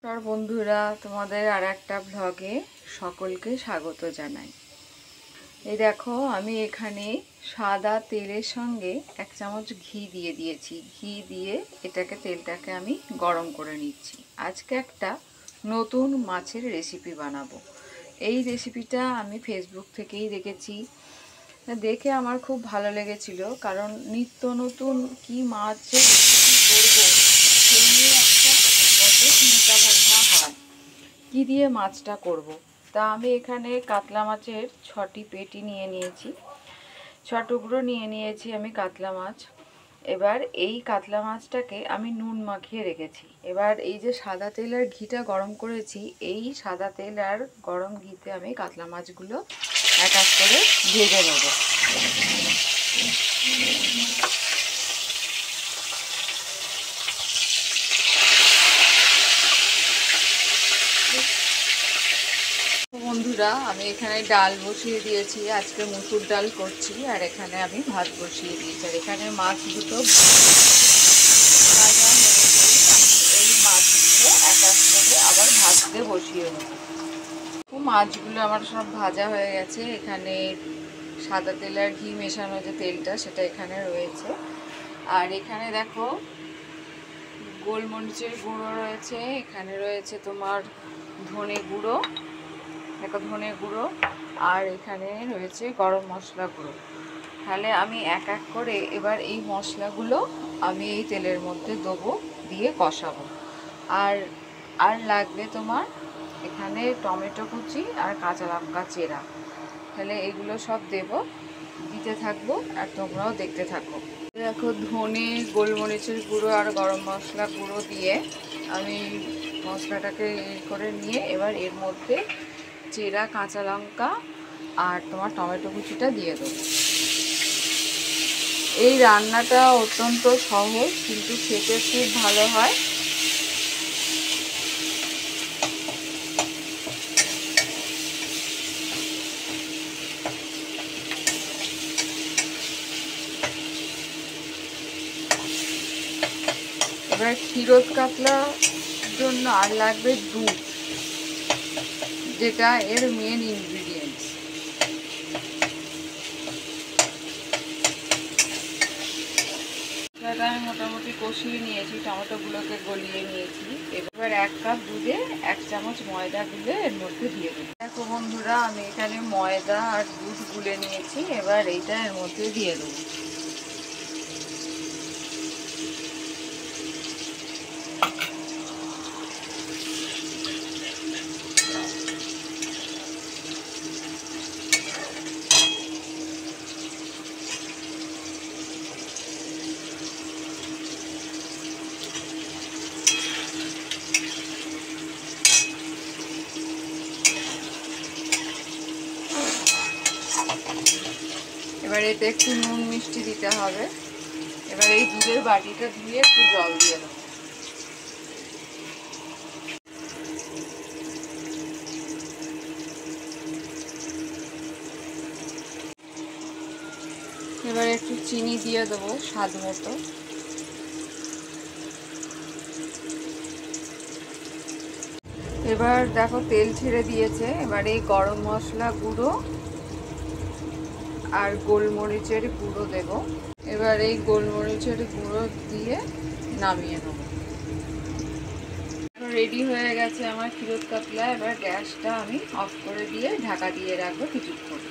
নমস্কার বন্ধুরা, তোমাদের আর একটা ব্লগে সকলকে স্বাগত জানাই। এই দেখো, আমি এখানে সাদা তেলের সঙ্গে 1 চামচ ঘি দিয়ে দিয়েছি। ঘি দিয়ে তেলটাকে আমি গরম করে নিচ্ছি। আজকে একটা নতুন মাছের রেসিপি বানাবো। এই রেসিপিটা আমি ফেসবুক থেকেই দেখেছি, দেখে আমার খুব ভালো লেগেছিল। কারণ নিত্য নতুন কি মাছের রেসিপি করবো সেই নিয়ে একটা কত চিন্তা ভাবনা হয়, কি দিয়ে মাছটা করব। তা আমি এখানে কাতলা মাছের 6টি পেটি নিয়ে নিয়েছি, 6 টুকরো নিয়ে নিয়েছি আমি কাতলা মাছ। এবার এই কাতলা মাছটাকে আমি নুন মাখিয়ে রেখেছি। এবার এই যে সাদা তেল আর ঘিটা গরম করেছি, এই সাদা তেল আর গরম ঘিতে আমি কাতলা মাছগুলো এক এক করে ভেজে নেব। বন্ধুরা, আমি এখানে ডাল বসিয়ে দিয়েছি। আজকে মুসুর ডাল করছি, আর এখানে আমি ভাত বসিয়ে দিয়েছি। আর এখানে মাছ দুটো ভাজা হয়েছে। এই মাছগুলো এক এক করে আবার ভাজতে বসিয়ে নেব। মাছগুলো আমার সব ভাজা হয়ে গেছে। এখানে সাদা তেল আর ঘি মেশানো যে তেলটা, সেটা এখানে রয়েছে। আর এখানে দেখো, গোলমরিচের গুঁড়ো রয়েছে, এখানে রয়েছে তোমার ধনে গুঁড়ো, দেখো ধনে গুঁড়ো, আর এখানে রয়েছে গরম মশলা গুঁড়ো। তাহলে আমি এক এক করে এবার এই মশলাগুলো আমি এই তেলের মধ্যে দেবো, দিয়ে কষাবো। আর আর লাগবে তোমার এখানে টমেটো কুচি আর কাঁচা লঙ্কা চেরা। তাহলে এগুলো সব দিতে থাকবো, আর তোমরাও দেখতে থাকো। দেখো, ধনে, গোলমরিচের গুঁড়ো আর গরম মশলা গুঁড়ো দিয়ে আমি মশলাটাকে করে নিয়ে এবার এর মধ্যে চেরা কাঁচা লঙ্কা আর তোমার টমেটো কুচিটা দিয়ে দেবো। এই রান্নাটা অত্যন্ত সহজ, কিন্তু খেতে খুব ভালো হয়। এবার ক্ষীরোদ কাতলার জন্য আর লাগবে দুধ, যেটা এর মেন ইনগ্রিডিয়েন্টস। এটা আমি মোটামুটি কষিয়ে নিয়েছি, টমেটোগুলোকে গলিয়ে নিয়েছি। এবার 1 কাপ দুধে 1 চামচ ময়দা গুলে এর মধ্যে দিয়ে দেবো। দেখো বন্ধুরা, আমি এখানে ময়দা আর দুধ গুলে নিয়েছি। এবার এইটা এর মধ্যে দিয়ে দেবো। এবার এতে একটু নুন মিষ্টি দিতে হবে। এবার এই দুধের বাটিটা ধুয়ে একটু জল দিয়ে দেবো। এবার একটু চিনি দিয়ে দেবো স্বাদ মতো। এবার দেখো, তেল ছেড়ে দিয়েছে। এবার এই গরম মশলা গুঁড়ো আর গোলমরিচের গুঁড়ো দেব। এবার এই গোলমরিচের গুঁড়ো দিয়ে নামিয়ে নেব। রেডি হয়ে গেছে আমার ক্ষীরোদ কাতলা। এবার গ্যাসটা আমি অফ করে দিয়ে ঢাকা দিয়ে রাখবো কিছুক্ষণ।